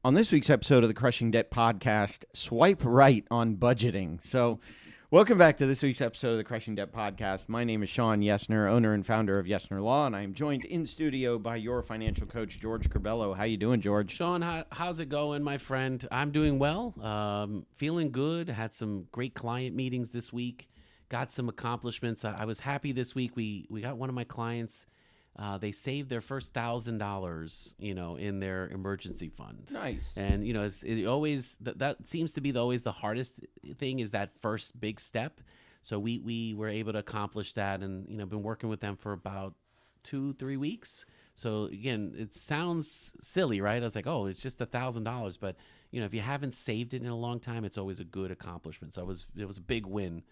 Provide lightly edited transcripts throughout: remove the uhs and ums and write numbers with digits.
On this week's episode of the Crushing Debt Podcast, swipe right on budgeting. So, welcome back to this week's episode of the Crushing Debt Podcast. My name is Shawn Yesner, owner and founder of Yesner Law, and I am joined in studio by your financial coach, George Curbelo. How you doing, George? Shawn, how's it going, my friend? I'm doing well. Feeling good. Had some great client meetings this week. Got some accomplishments. I was happy this week. We got one of my clients. They saved their first $1,000, in their emergency fund. Nice. And that seems to be always the hardest thing, is that first big step. So we were able to accomplish that, and been working with them for about 2-3 weeks. So again, it sounds silly, right? I was like, oh, it's just $1,000, but if you haven't saved it in a long time, it's always a good accomplishment. So it was a big win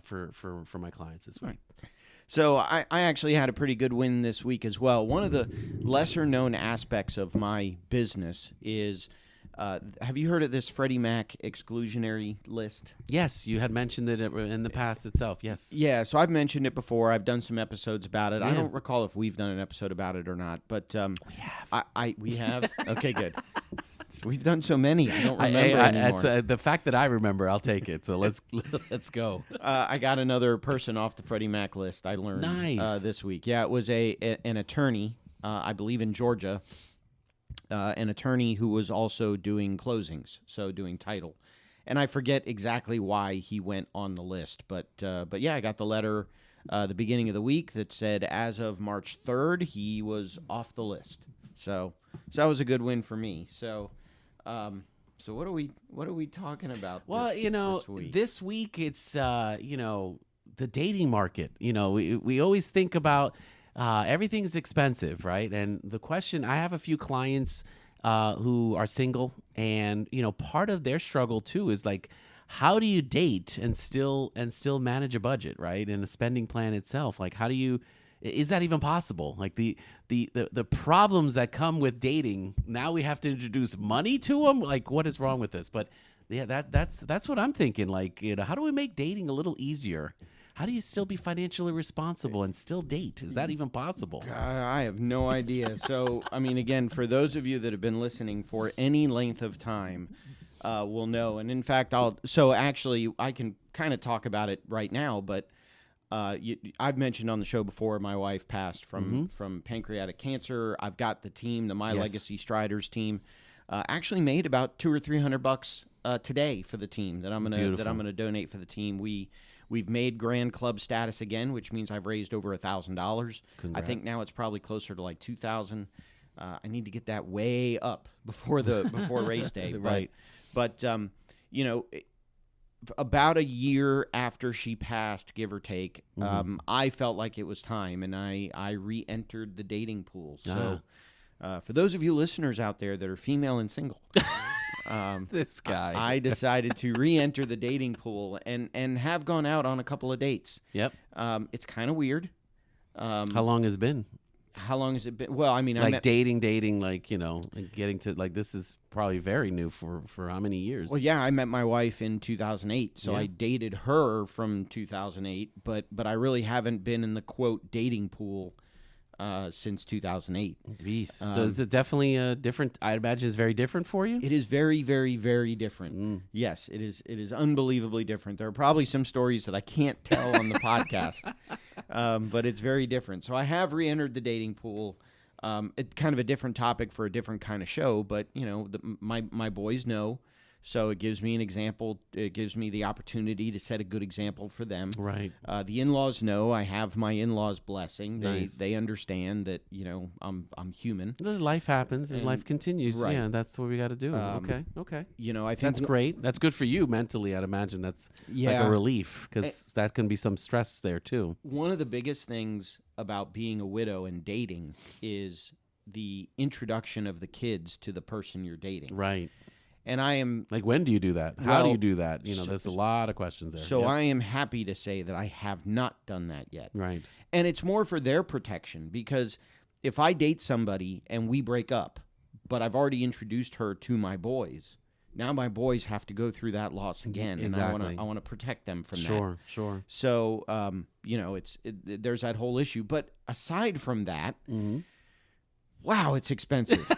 for my clients this week. Right. So I actually had a pretty good win this week as well. One of the lesser-known aspects of my business is, have you heard of this Freddie Mac exclusionary list? Yes, you had mentioned it in the past itself, yes. Yeah, so I've mentioned it before. I've done some episodes about it. Yeah. I don't recall if we've done an episode about it or not, but we have. We have? Okay, good. We've done so many, I don't remember anymore. The fact that I remember, I'll take it. So let's go. I got another person off the Freddie Mac list. I learned this week. Yeah, it was an attorney, I believe in Georgia, an attorney who was also doing closings, so doing title. And I forget exactly why he went on the list, but yeah, I got the letter the beginning of the week that said as of March 3rd, he was off the list. So that was a good win for me. So what are we talking about? Well, this week it's the dating market. We always think about everything's expensive, right? And the question, I have a few clients who are single, and part of their struggle too is like, how do you date and still manage a budget, right? And a spending plan itself. Like, is that even possible? Like the problems that come with dating, now we have to introduce money to them. Like, what is wrong with this? But yeah, that's what I'm thinking. Like, how do we make dating a little easier? How do you still be financially responsible and still date? Is that even possible? I have no idea. So, I mean, again, for those of you that have been listening for any length of time, will know. And in fact, I can kind of talk about it right now, but I've mentioned on the show before, my wife passed from pancreatic cancer. I've got the team, the My Legacy Striders team, actually made about $200 or $300 today for the team that I'm gonna donate for the team. We've made Grand Club status again, which means I've raised over $1,000. I think now it's probably closer to like $2,000. I need to get that way up before race day, right? But about a year after she passed, give or take, I felt like it was time, and I re-entered the dating pool. So for those of you listeners out there that are female and single, this guy, I decided to re-enter the dating pool and have gone out on a couple of dates. Yep. It's kind of weird. How long has it been? How long has it been? Well, I mean, dating, like, getting to, like, this is probably very new for how many years? Well, yeah, I met my wife in 2008, so Yeah. I dated her from 2008, but I really haven't been in the, quote, dating pool since 2008. So is it definitely different? I imagine it's very different for you? It is very, very, very different. Yes, it is. It is unbelievably different. There are probably some stories that I can't tell on the podcast, but it's very different. So I have re-entered the dating pool. It's kind of a different topic for a different kind of show, but my boys know. So it gives me an example. It gives me the opportunity to set a good example for them. Right. The in-laws know. I have my in-laws' blessing. Nice. They understand that I'm human. Life happens and life continues. Right. Yeah, that's what we got to do. Okay. I think That's great. That's good for you mentally. I'd imagine that's like a relief, because that can be some stress there too. One of the biggest things about being a widow and dating is the introduction of the kids to the person you're dating. Right. And I am... Like, when do you do that? How do you do that? There's a lot of questions there. So I am happy to say that I have not done that yet. Right. And it's more for their protection, because if I date somebody and we break up, but I've already introduced her to my boys, now my boys have to go through that loss again. Exactly. And I want to protect them from that. Sure. So, there's that whole issue. But aside from that... wow, it's expensive.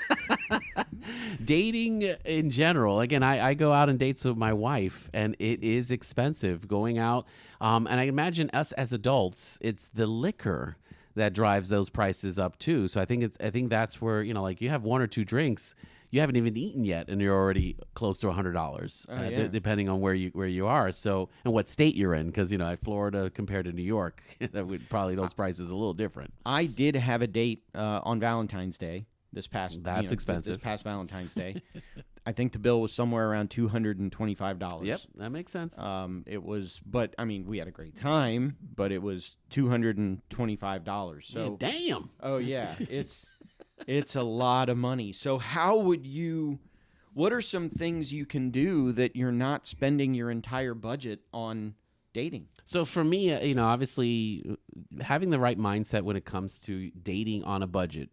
Dating in general, again, I go out on dates with my wife, and it is expensive going out. And I imagine us as adults, it's the liquor that drives those prices up too. So I think that's where, like, you have one or two drinks, you haven't even eaten yet, and you're already close to $100, depending on where you are. So, and what state you're in, because Florida compared to New York, that would probably those prices a little different. I did have a date on Valentine's Day this past. That's expensive. This past Valentine's Day, I think the bill was somewhere around $225. Yep, that makes sense. It was, but I mean, we had a great time, but it was $225. So yeah, damn. Oh yeah, it's a lot of money. So what are some things you can do that you're not spending your entire budget on dating? So for me, obviously having the right mindset when it comes to dating on a budget,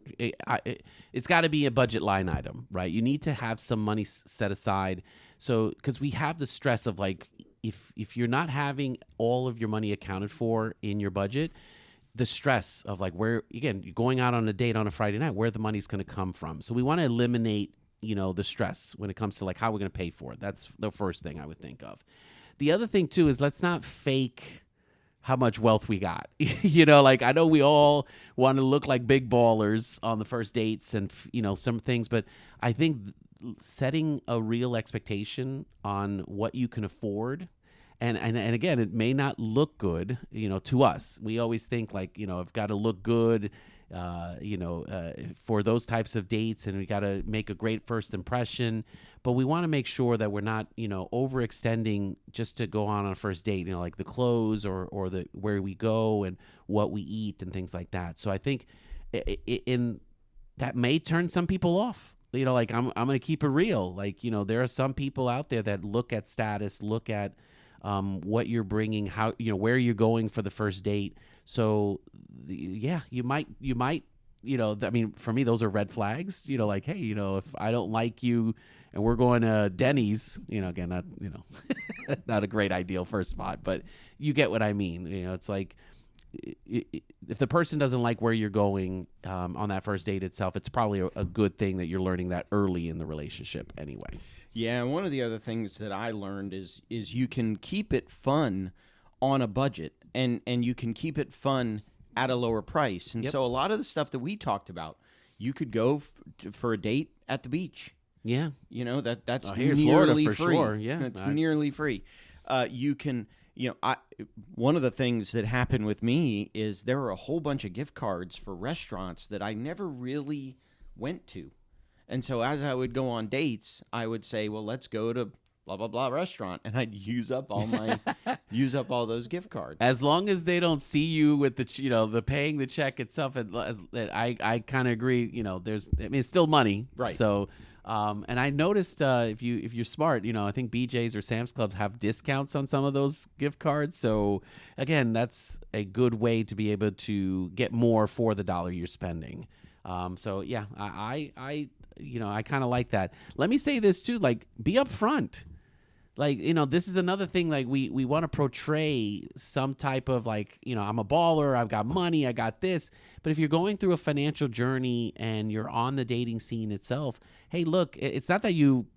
it's got to be a budget line item, right? You need to have some money set aside. So, because we have the stress of, like, if you're not having all of your money accounted for in your budget, the stress of, like, where, again, you're going out on a date on a Friday night, where the money's going to come from. So we want to eliminate, the stress when it comes to, like, how we're going to pay for it. That's the first thing I would think of. The other thing too is, let's not fake how much wealth we got. Like, I know we all want to look like big ballers on the first dates and, some things, but I think setting a real expectation on what you can afford. And again, it may not look good, to us. We always think, like, I've got to look good, for those types of dates, and we got to make a great first impression. But we want to make sure that we're not, overextending just to go on a first date, like the clothes or the where we go and what we eat and things like that. So I think in that may turn some people off. Like, I'm going to keep it real. Like, there are some people out there that look at status, look at what you're bringing, how, where you're going for the first date. So, yeah, you might, I mean, for me, those are red flags, like, hey, if I don't like you and we're going to Denny's, again, not, not a great ideal first spot, but you get what I mean. It's like, if the person doesn't like where you're going on that first date itself, it's probably a good thing that you're learning that early in the relationship anyway. Yeah, and one of the other things that I learned is you can keep it fun on a budget, and you can keep it fun at a lower price. And so a lot of the stuff that we talked about, you could go for a date at the beach. Yeah. That's here in nearly Florida for free. sure. Yeah. It's nearly free. You can, one of the things that happened with me is there were a whole bunch of gift cards for restaurants that I never really went to. And so as I would go on dates, I would say, well, let's go to blah, blah, blah restaurant. And I'd use up all those gift cards. As long as they don't see you with the paying the check itself. I kind of agree, it's still money. Right. So, and I noticed if you're smart, I think BJ's or Sam's Club have discounts on some of those gift cards. So again, that's a good way to be able to get more for the dollar you're spending. So yeah, I kind of like that. Let me say this too, like, be upfront. Like, this is another thing, like, we want to portray some type of, like, I'm a baller, I've got money, I got this. But if you're going through a financial journey and you're on the dating scene itself, hey, look, it's not that you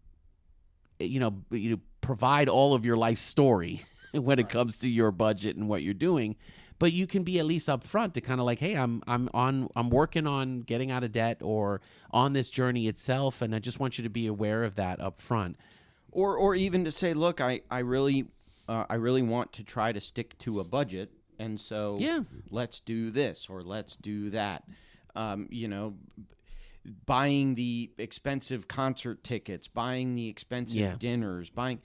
provide all of your life story when it comes to your budget and what you're doing. But you can be at least upfront to kind of like, hey, I'm working on getting out of debt or on this journey itself, and I just want you to be aware of that upfront. Or even to say, look, I really want to try to stick to a budget, and so let's do this or let's do that. Buying the expensive concert tickets, buying the expensive dinners, I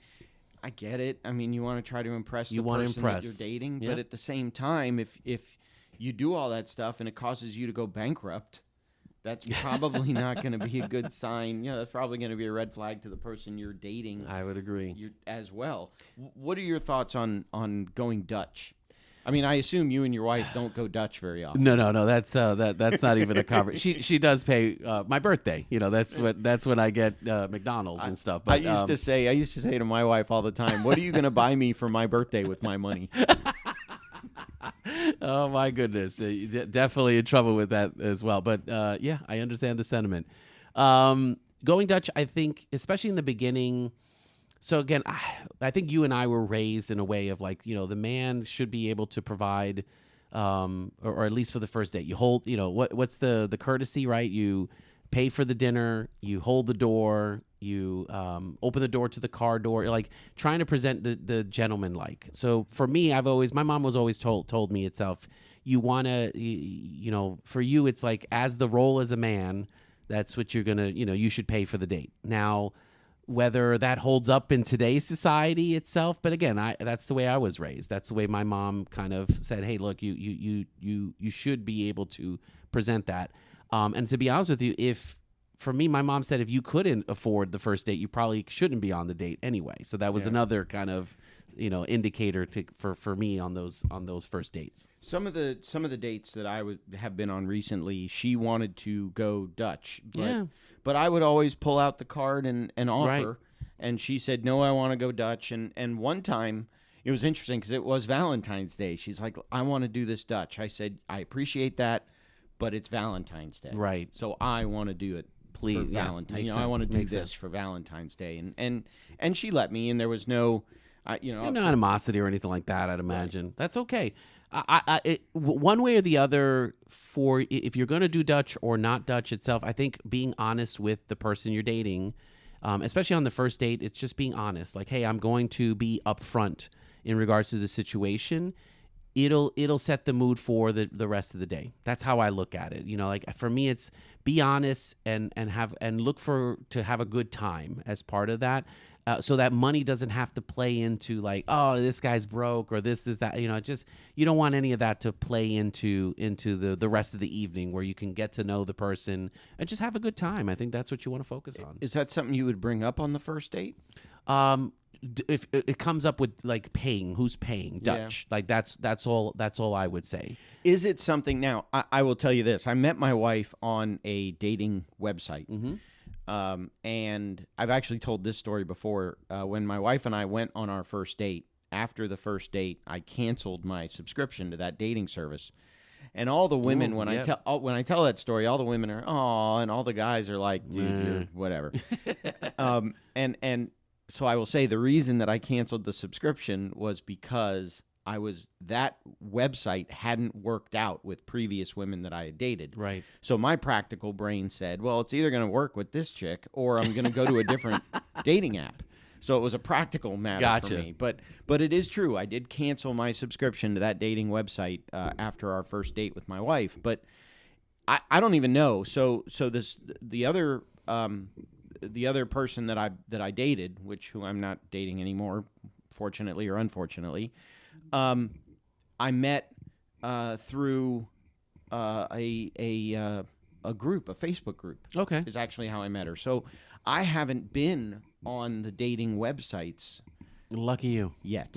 get it. I mean, you want to try to impress the person that you're dating, but at the same time, if you do all that stuff and it causes you to go bankrupt, that's probably not going to be a good sign. That's probably going to be a red flag to the person you're dating. I would agree. As well. What are your thoughts on going Dutch? I mean, I assume you and your wife don't go Dutch very often. No. That's not even a conversation. She does pay my birthday. That's when I get McDonald's and stuff. But, I used to say to my wife all the time, "What are you going to buy me for my birthday with my money?" Oh my goodness, definitely in trouble with that as well. But yeah, I understand the sentiment. Going Dutch, I think, especially in the beginning. So again, I think you and I were raised in a way of like, the man should be able to provide, or at least for the first date, you hold, what's the courtesy, right? You pay for the dinner, you hold the door, you open the door to the car door, like trying to present the gentleman like. So for me, my mom was always told me itself, you want to, for you, it's like as the role as a man, that's what you're going to, you should pay for the date. Now, whether that holds up in today's society itself, but again, that's the way I was raised. That's the way my mom kind of said, "Hey, look, you should be able to present that." And to be honest with you, for me, my mom said if you couldn't afford the first date, you probably shouldn't be on the date anyway. So that was another kind of indicator for me on those first dates. Some of the dates that I have been on recently, she wanted to go Dutch, but I would always pull out the card and offer, Right. and she said no, I want to go Dutch. And one time it was interesting because it was Valentine's Day. She's like, I want to do this Dutch. I said I appreciate that, but it's Valentine's Day, Right. so I want to do it. Please, For yeah, Valentine's, makes I want to sense. do Makes this sense. for Valentine's Day, and she let me, and there was no, No animosity or anything like that, I'd imagine. Right. That's okay. One way or the other, if you're going to do Dutch or not Dutch itself, I think being honest with the person you're dating, especially on the first date, it's just being honest. Like, hey, I'm going to be upfront in regards to the situation. It'll set the mood for the rest of the day. That's how I look at it. Like for me, it's be honest and look to have a good time as part of that. So that money doesn't have to play into like, oh, this guy's broke or this is that. Just you don't want any of that to play into the rest of the evening where you can get to know the person and just have a good time. I think that's what you want to focus on. Is that something you would bring up on the first date? If it comes up with like paying, who's paying Dutch? Like that's all I would say. Is it something now? I will tell you this. I met my wife on a dating website. Mm-hmm. And I've actually told this story before. When my wife and I went on our first date, after the first date, I canceled my subscription to that dating service. And all the women, when I tell that story, all the women are, "Aw," and all the guys are like, "Dude, you're whatever." And so I will say the reason that I canceled the subscription was because that website hadn't worked out with previous women that I had dated. Right. So my practical brain said, well, it's either going to work with this chick or I'm going to go to a different dating app. So it was a practical matter for me. But it is true. I did cancel my subscription to that dating website after our first date with my wife. But I don't even know. So the other person that I dated, who I'm not dating anymore, fortunately or unfortunately, I met through a group, a Facebook group. Okay, is actually how I met her. So I haven't been on the dating websites. Lucky you. Yet.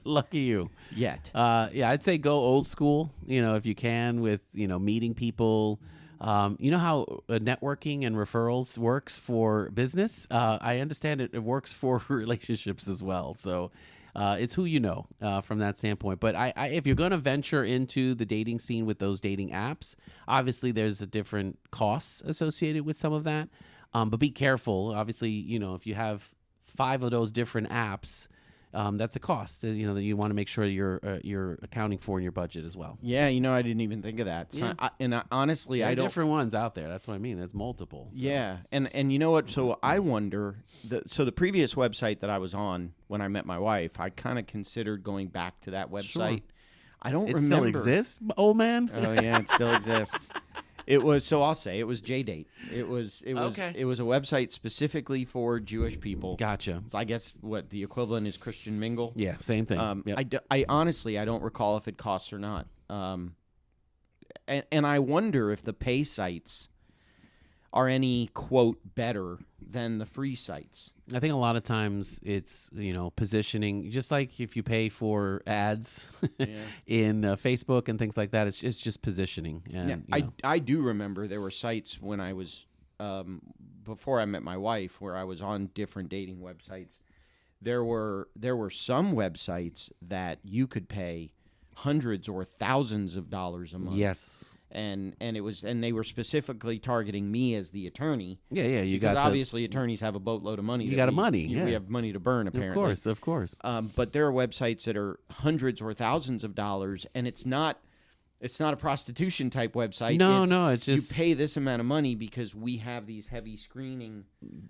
Lucky you. Yet. Yeah, I'd say go old school. If you can, with meeting people. You know how networking and referrals works for business? I understand it works for relationships as well. So it's who you know from that standpoint. But if you're going to venture into the dating scene with those dating apps, obviously there's a different costs associated with some of that. But be careful. Obviously, if you have 5 of those different apps, that's a cost. That you want to make sure you're accounting for in your budget as well. Yeah, I didn't even think of that. So honestly, there I don't. Different ones out there. That's what I mean. There's multiple. So. Yeah, and you know what? So I wonder. The previous website that I was on when I met my wife, I kind of considered going back to that website. Sure. I don't it remember. Still exists, old man. Oh yeah, it still exists. It was, so I'll say it was JDate. It was Okay. It was a website specifically for Jewish people. Gotcha. So I guess what the equivalent is Christian Mingle. Yeah, same thing. Yep. I honestly I don't recall if it costs or not. And I wonder if the pay sites are any quote better than the free sites. I think a lot of times it's positioning, just like if you pay for ads in Facebook and things like that. It's just positioning. And, I do remember there were sites when I was before I met my wife where I was on different dating websites. There were some websites that you could pay hundreds or thousands of dollars a month. Yes. And they were specifically targeting me as the attorney. Yeah, yeah. Because obviously attorneys have a boatload of money. You got money. We have money to burn, apparently. Of course. But there are websites that are hundreds or thousands of dollars, and it's not a prostitution type website. No, it's just you pay this amount of money because we have these heavy screening.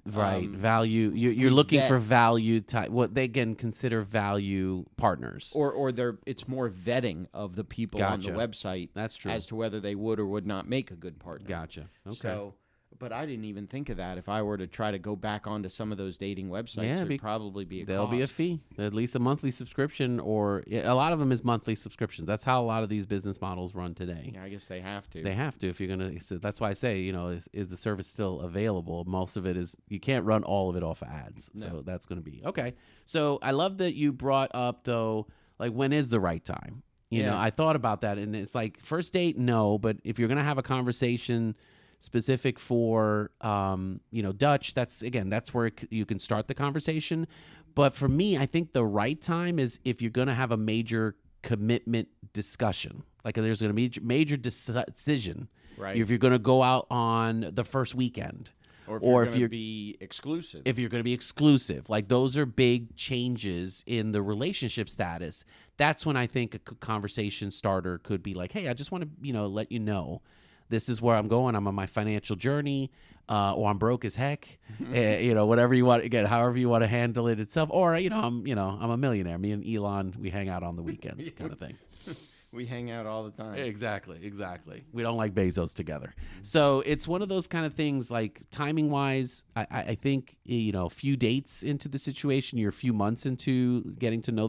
Right, value. You're looking for value type. What they can consider value partners, or it's more vetting of the people on the website. That's true. As to whether they would or would not make a good partner. Gotcha. Okay. So, but I didn't even think of that. If I were to try to go back onto some of those dating websites, there'd probably be a there'll be a fee, at least a monthly subscription, or a lot of them is monthly subscriptions. That's how a lot of these business models run today. Yeah, I guess they have to. They have to if you're gonna. So that's why I say, is the service still available? Most of it is. You can't run all of it off of ads, so that's going to be okay. So I love that you brought up though, like when is the right time? You know, I thought about that, and it's like first date, no, but if you're gonna have a conversation specific for Dutch, that's where you can start the conversation. But for me, I think the right time is if you're going to have a major commitment discussion, like there's going to be major decision, right? If you're going to go out on the first weekend, or if you're going to be exclusive. If you're going to be exclusive, like those are big changes in the relationship status. That's when I think a conversation starter could be like, hey, I just want to let you know. This is where I'm going. I'm on my financial journey, or I'm broke as heck. Whatever you want. Again, however you want to handle it itself. Or I'm a millionaire. Me and Elon, we hang out on the weekends, kind of thing. We hang out all the time. Exactly. We don't like Bezos together. So it's one of those kind of things. Like timing wise, I think a few dates into the situation, you're a few months into getting to know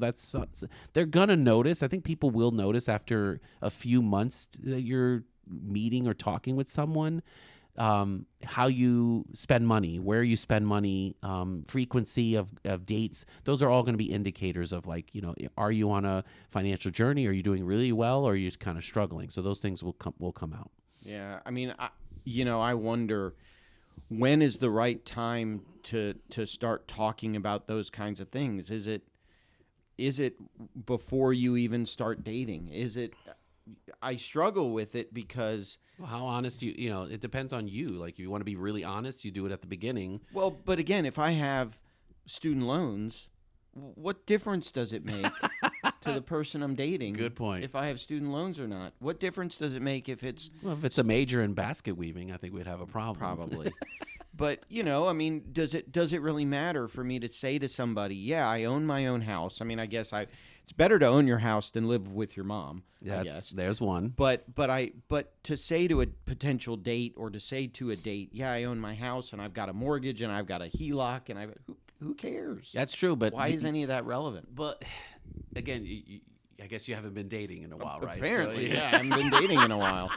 they're gonna notice. I think people will notice after a few months that you're meeting or talking with someone, how you spend money, where you spend money, frequency of dates. Those are all going to be indicators of are you on a financial journey? Are you doing really well, or are you just kind of struggling? So those things will come out. Yeah, I mean, I wonder when is the right time to start talking about those kinds of things. Is it before you even start dating? Is it? I struggle with it because... Well, how honest it depends on you. Like, if you want to be really honest, you do it at the beginning. Well, but again, if I have student loans, what difference does it make to the person I'm dating? Good point. If I have student loans or not. What difference does it make if it's... Well, if it's a major in basket weaving, I think we'd have a problem. Probably. But, I mean, does it really matter for me to say to somebody, yeah, I own my own house? I mean, I guess it's better to own your house than live with your mom. I guess. There's one. But to say to a potential date or to say to a date, yeah, I own my house and I've got a mortgage and I've got a HELOC and who cares? That's true, but why is any of that relevant? But again, I guess you haven't been dating in a while, right? Apparently, yeah, I haven't been dating in a while.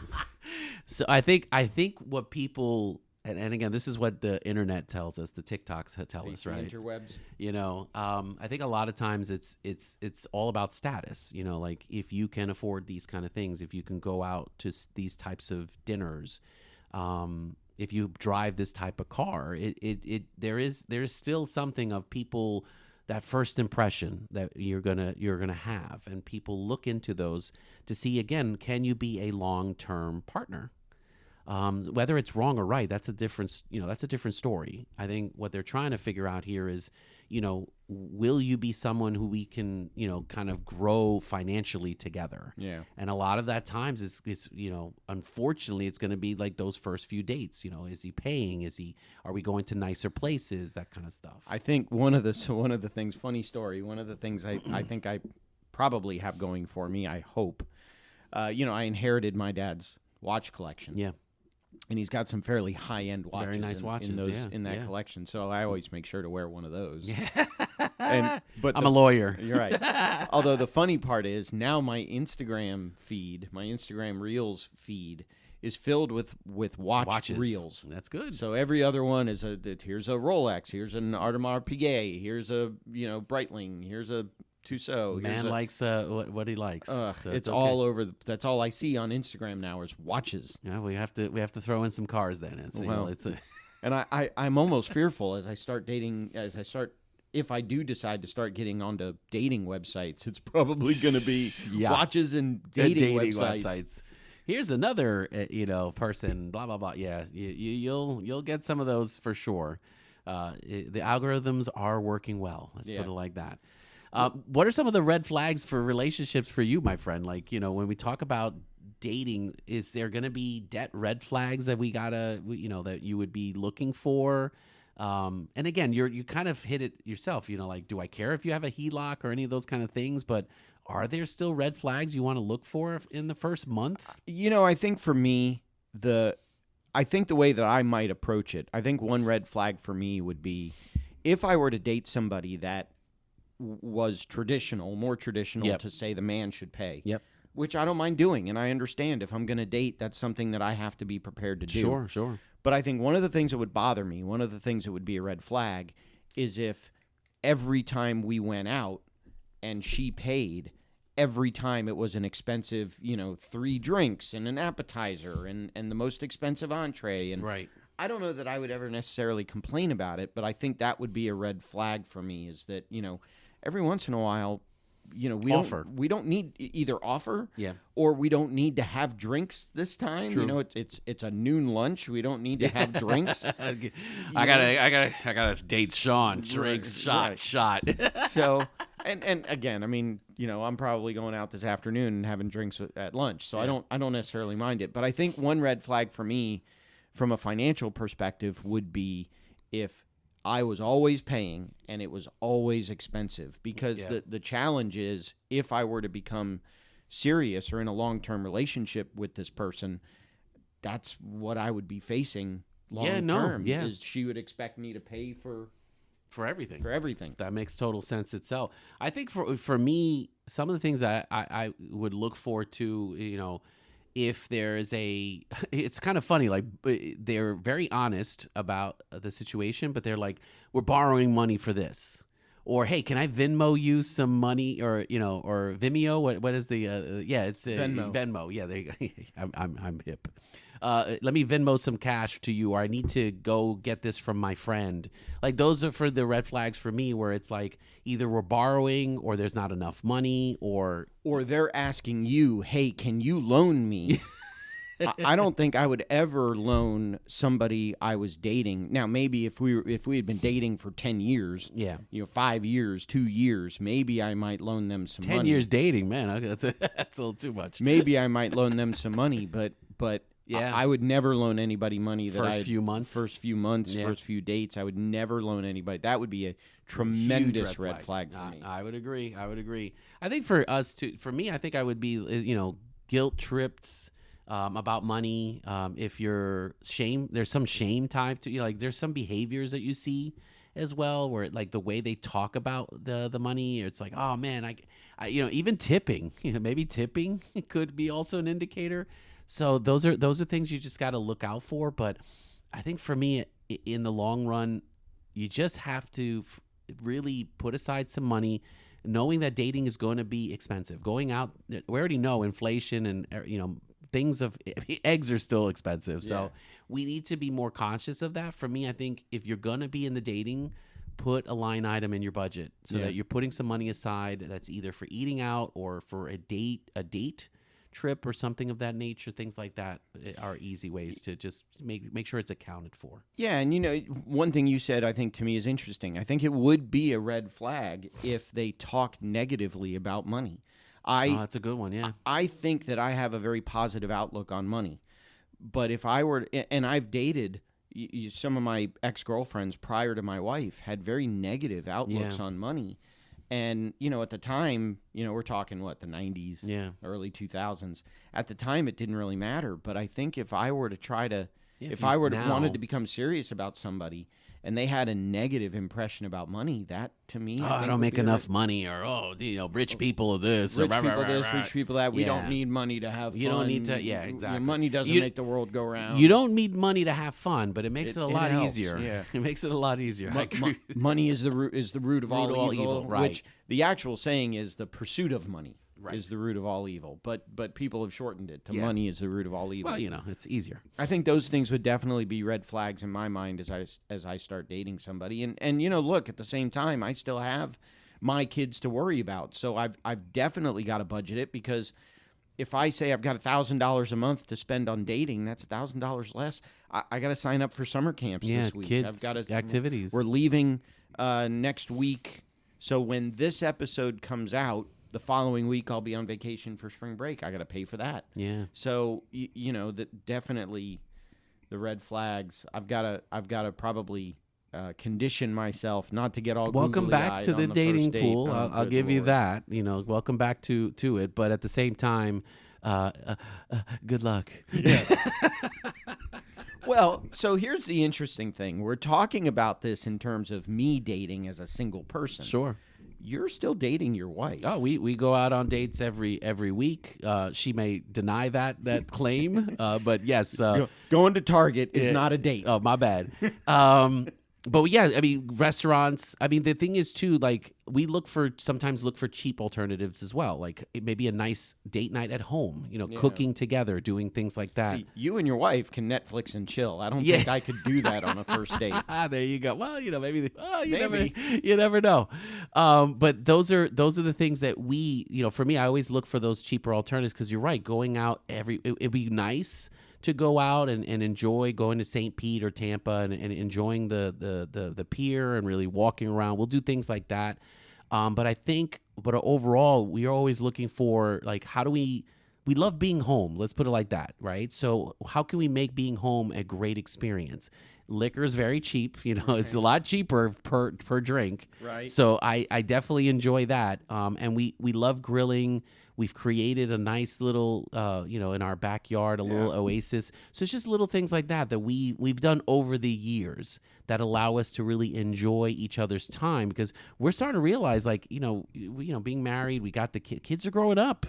So I think what people. And again, this is what the internet tells us. The TikToks tell us, right? Interwebs. I think a lot of times it's all about status. Like if you can afford these kind of things, if you can go out to these types of dinners, if you drive this type of car, there is still something of people, that first impression that you're gonna have, and people look into those to see again, can you be a long-term partner? Whether it's wrong or right, that's a different story. I think what they're trying to figure out here is, will you be someone who we can, kind of grow financially together? Yeah. And a lot of that times is unfortunately, it's going to be like those first few dates. Is he paying? Are we going to nicer places? That kind of stuff. I think one of the things, funny story, one of the things I think I probably have going for me, I hope, I inherited my dad's watch collection. Yeah. And he's got some fairly high-end watches. Very nice watches in that collection. So I always make sure to wear one of those. Yeah. But I'm a lawyer. You're right. Although the funny part is now my Instagram Reels feed is filled with watches. Reels. That's good. So every other one is here's a Rolex, here's an Audemars Piguet, here's a Breitling, here's a Tussaud. Man likes what he likes. So it's okay. All over. That's all I see on Instagram now is watches. Yeah, we have to throw in some cars then. And I'm almost fearful as I start dating, as I start if I do decide to start getting onto dating websites, it's probably going to be watches and dating websites. Here's another, person, blah, blah, blah. Yeah, you'll get some of those for sure. The algorithms are working well. Let's put it like that. What are some of the red flags for relationships for you, my friend? Like, when we talk about dating, is there going to be debt red flags that that you would be looking for? And again, you kind of hit it yourself, like, do I care if you have a HELOC or any of those kind of things? But are there still red flags you want to look for in the first month? I think for me, I think the way that I might approach it, I think one red flag for me would be if I were to date somebody that was more traditional to say the man should pay. Yep. Which I don't mind doing, and I understand if I'm going to date, that's something that I have to be prepared to do. Sure. But I think one of the things that would bother me, one of the things that would be a red flag, is if every time we went out and she paid, every time it was an expensive, 3 drinks and an appetizer and the most expensive entree. And right. I don't know that I would ever necessarily complain about it, but I think that would be a red flag for me is that, every once in a while, we don't need either offer or we don't need to have drinks this time. True. It's a noon lunch. We don't need to have drinks. I gotta date Shawn. Drinks, shot. So, and again, I mean, I'm probably going out this afternoon and having drinks at lunch. So I don't necessarily mind it. But I think one red flag for me from a financial perspective would be if I was always paying and it was always expensive, because the challenge is if I were to become serious or in a long-term relationship with this person, that's what I would be facing long-term. Is she would expect me to pay for everything. For everything. That makes total sense itself. I think for me, some of the things I would look forward to, if there is it's kind of funny, like they're very honest about the situation, but they're like, we're borrowing money for this. Or, hey, can I Venmo you some money? Or, or Vimeo? What is the, it's Venmo. Venmo. Yeah, there you go. I'm hip. Let me Venmo some cash to you, or I need to go get this from my friend. Like, those are for the red flags for me, where it's like either we're borrowing or there's not enough money, or they're asking you, hey, can you loan me? I don't think I would ever loan somebody I was dating. Now, maybe if we had been dating for 10 years, 5 years, 2 years, maybe I might loan them some 10 money. 10 years dating, man, that's a little too much. Maybe I might loan them some money, but I would never loan anybody money first few months, first few dates. I would never loan anybody. That would be a tremendous red flag for me. I would agree. I think for us for me, I think I would be, guilt tripped about money. If you're there's some shame type to like there's some behaviors that you see as well, where like the way they talk about the money, it's like, oh man, I even tipping, maybe tipping could be also an indicator. So those are things you just got to look out for. But I think for me, in the long run, you just have to really put aside some money, knowing that dating is going to be expensive. Going out, we already know inflation and things of eggs are still expensive. So we need to be more conscious of that. For me, I think if you're going to be in the dating, put a line item in your budget so that you're putting some money aside. That's either for eating out or for a date trip or something of that nature. Things like that are easy ways to just make sure it's accounted for. Yeah, and one thing you said I think to me is interesting. I think it would be a red flag if they talk negatively about money. That's a good one, yeah. I think that I have a very positive outlook on money. But if I were, and I've dated some of my ex-girlfriends prior to my wife had very negative outlooks on money. And, at the time, we're talking, the 90s, early 2000s. At the time, it didn't really matter. But I think if I were to wanted to become serious about somebody and they had a negative impression about money, that to me, I don't make enough money, or rich people are this, rich people that. We don't need money to have fun. You don't need to, exactly. Money doesn't make the world go round. You don't need money to have fun, but it makes it a lot easier. Yeah. It makes it a lot easier. Money is the root of all evil, right? Which the actual saying is the pursuit of money. is the root of all evil. But people have shortened it to money is the root of all evil. Well, it's easier. I think those things would definitely be red flags in my mind as I start dating somebody. And look, at the same time, I still have my kids to worry about. So I've definitely got to budget it, because if I say I've got $1,000 a month to spend on dating, that's $1,000 less. I got to sign up for summer camps this week. Kids, activities. We're leaving next week. So when this episode comes out, the following week I'll be on vacation for spring break. I got to pay for that. Yeah. So that definitely the red flags. I've got to probably condition myself not to get all welcome back to the dating pool. I'll give you that. Welcome back to it. But at the same time, good luck. Yeah. Well, so here's the interesting thing. We're talking about this in terms of me dating as a single person. Sure. You're still dating your wife. Oh, we go out on dates every week. She may deny that claim, but yes. Going to Target is not a date. Oh, my bad. But yeah, I mean, restaurants. I mean, the thing is too, like, we sometimes look for cheap alternatives as well. Like maybe a nice date night at home, cooking together, doing things like that. See, you and your wife can Netflix and chill. I don't think I could do that on a first date. There you go. Well, maybe. You never know. But those are the things that we, for me, I always look for those cheaper alternatives, because you're right. Going out it'd be nice to go out and enjoy going to St. Pete or Tampa and enjoying the pier and really walking around. We'll do things like that. But overall, we are always looking for, like, how do we love being home. Let's put it like that, right? So how can we make being home a great experience? Liquor is very cheap. It's a lot cheaper per drink. Right. So I definitely enjoy that. And we love grilling. We've created a nice little, in our backyard, a little oasis. So it's just little things like that we've done over the years that allow us to really enjoy each other's time, because we're starting to realize, like, being married, we got the kids are growing up.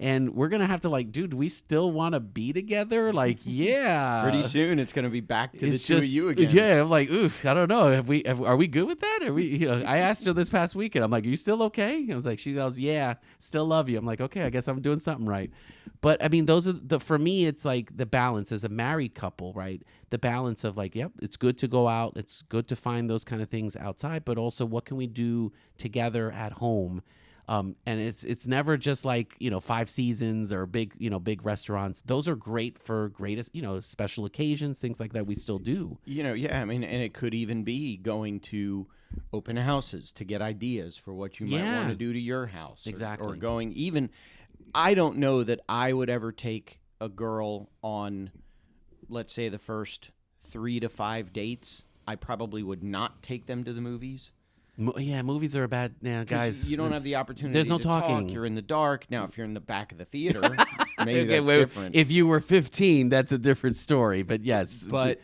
And we're going to have to, like, dude, do we still want to be together? Like, yeah. Pretty soon it's going to be back to the two of you again. Yeah, I'm like, oof, I don't know. Are we good with that? Are we, I asked her this past weekend. I'm like, are you still okay? I was like, she goes, yeah, still love you. I'm like, okay, I guess I'm doing something right. But, I mean, those are for me, it's like the balance as a married couple, right? The balance of, like, yep, it's good to go out. It's good to find those kind of things outside. But also, what can we do together at home? And it's never just like, Five Seasons or big restaurants. Those are great for special occasions, things like that we still do. Yeah, I mean, and it could even be going to open houses to get ideas for what you might want to do to your house. Exactly. Or going even, I don't know that I would ever take a girl on, let's say, the first 3 to 5 dates. I probably would not take them to the movies. Yeah, movies are a bad. Yeah, guys, you don't have the opportunity. There's no to talking. Talk. You're in the dark. Now, if you're in the back of the theater, maybe that's different. If you were 15, that's a different story. But yes, but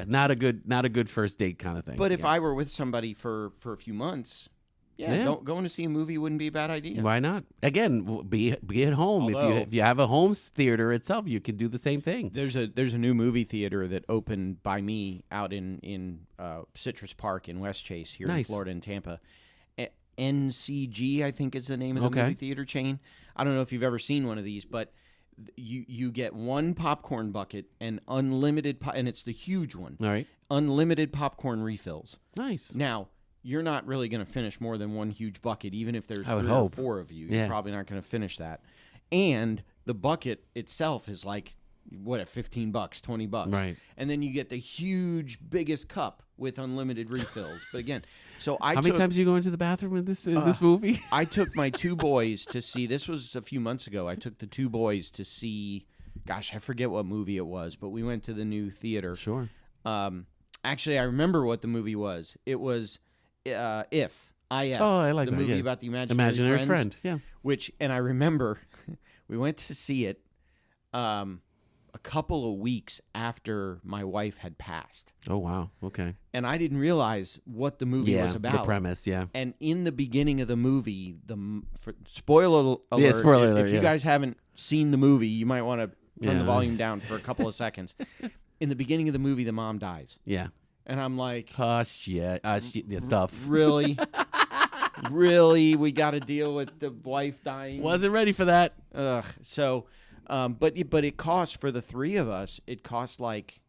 not a good first date kind of thing. But if I were with somebody for a few months, going to see a movie wouldn't be a bad idea. Why not? Again, be at home. Although, if you have a home theater itself, you can do the same thing. There's a new movie theater that opened by me out in Citrus Park in West Chase here in Florida in Tampa. NCG, I think, is the name of the movie theater chain. I don't know if you've ever seen one of these, but you get one popcorn bucket and unlimited, and it's the huge one. All right. Unlimited popcorn refills. Nice. Now, you're not really going to finish more than one huge bucket, even if there's 3 or 4 of you. Yeah. You're probably not going to finish that. And the bucket itself is like, at $15, $20. Right. And then you get the huge, biggest cup with unlimited refills. But again, so how many times are you going to the bathroom in this movie? I took my 2 boys to see, this was a few months ago, I took the 2 boys to see, gosh, I forget what movie it was, but we went to the new theater. Sure. Actually, I remember what the movie was. It was IF. Oh, I like the that, movie yeah. about the imaginary friend. Yeah. And I remember we went to see it a couple of weeks after my wife had passed. Oh, wow. Okay. And I didn't realize what the movie was about. The premise, yeah. And in the beginning of the movie, spoiler alert, yeah, spoiler alert, if you guys haven't seen the movie, you might want to turn the volume down for a couple of seconds. In the beginning of the movie, the mom dies. Yeah. And I'm like, stuff. really? Really, we got to deal with the wife dying. Wasn't ready for that. Ugh. So, but it cost for the three of us. It cost like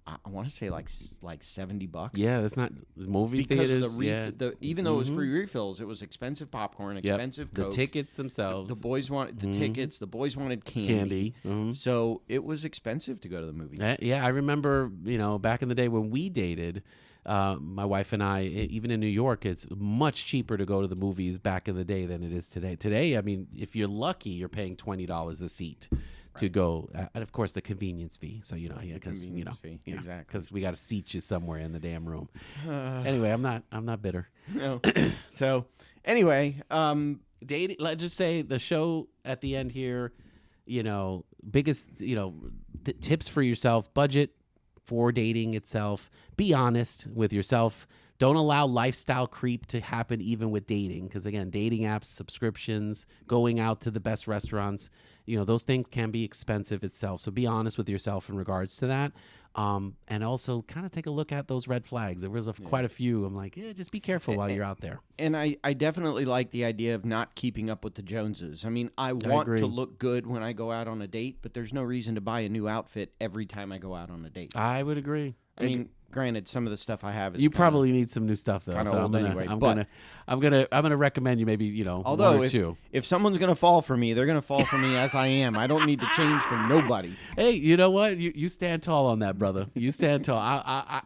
I want to say like $70. Yeah, that's not movie Because theaters. of the even though it was free refills, it was expensive popcorn, expensive The Coke. tickets themselves. The boys wanted the tickets. The boys wanted candy. So it was expensive to go to the movie. Yeah, I remember, back in the day when we dated, my wife and I, even in New York, it's much cheaper to go to the movies back in the day than it is today. Today, I mean, if you're lucky, you're paying $20 a seat to go, and of course the convenience fee. So because fee. Exactly, because we got to seat you somewhere in the damn room. Anyway, I'm not bitter. No. So anyway, dating. Let's just say the show at the end here. Biggest tips for yourself. Budget for dating itself. Be honest with yourself. Don't allow lifestyle creep to happen even with dating. Because, again, dating apps, subscriptions, going out to the best restaurants, those things can be expensive itself. So be honest with yourself in regards to that. And also kind of take a look at those red flags. There was quite a few. I'm like, just be careful while you're out there. And I definitely like the idea of not keeping up with the Joneses. I mean, I want to look good when I go out on a date, but there's no reason to buy a new outfit every time I go out on a date. I would agree. I mean, granted, some of the stuff I have is you probably need some new stuff though. So I'm gonna recommend you maybe although one or two. If someone's gonna fall for me, they're gonna fall for me as I am. I don't need to change for nobody. Hey, you know what? You stand tall on that, brother. You stand tall.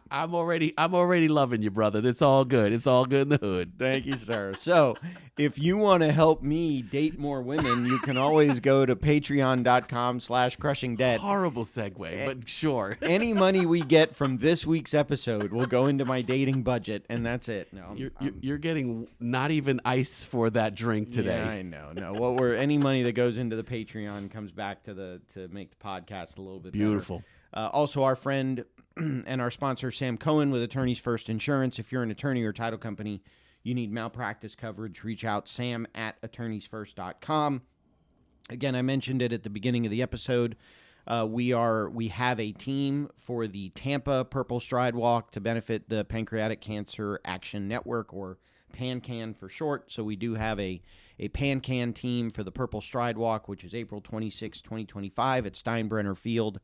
I'm already loving you, brother. It's all good. It's all good in the hood. Thank you, sir. So if you want to help me date more women, you can always go to patreon.com/crushingdebt. Horrible segue, but sure. Any money we get from this week's episode will go into my dating budget, and that's it. No, you're getting not even ice for that drink today. Yeah, I know. No, any money that goes into the Patreon comes back to make the podcast a little bit beautiful. Better. Also, our friend and our sponsor, Sam Cohen with Attorneys First Insurance. If you're an attorney or title company, you need malpractice coverage, reach out, sam@attorneysfirst.com. Again, I mentioned it at the beginning of the episode. We have a team for the Tampa Purple Stride Walk to benefit the Pancreatic Cancer Action Network, or PanCAN for short. So we do have a PanCAN team for the Purple Stride Walk, which is April 26, 2025 at Steinbrenner Field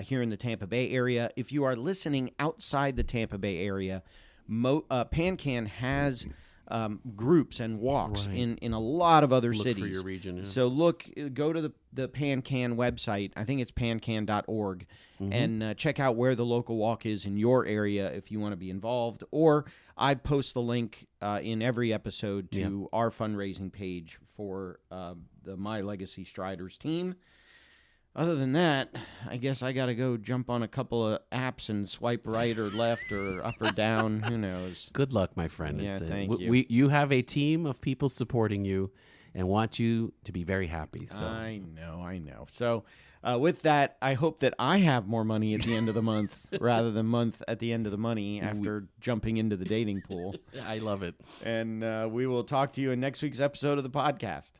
here in the Tampa Bay area. If you are listening outside the Tampa Bay area, PanCAN has groups and walks in a lot of other cities. For your region. Yeah. So go to the PanCAN website. I think it's pancan.org, and check out where the local walk is in your area if you want to be involved. Or I post the link in every episode to our fundraising page for the My Legacy Striders team. Other than that, I guess I got to go jump on a couple of apps and swipe right or left or up or down. Who knows? Good luck, my friend. Yeah, thank you. You have a team of people supporting you and want you to be very happy. So I know. So with that, I hope that I have more money at the end of the month rather than month at the end of the money after jumping into the dating pool. I love it. And we will talk to you in next week's episode of the podcast.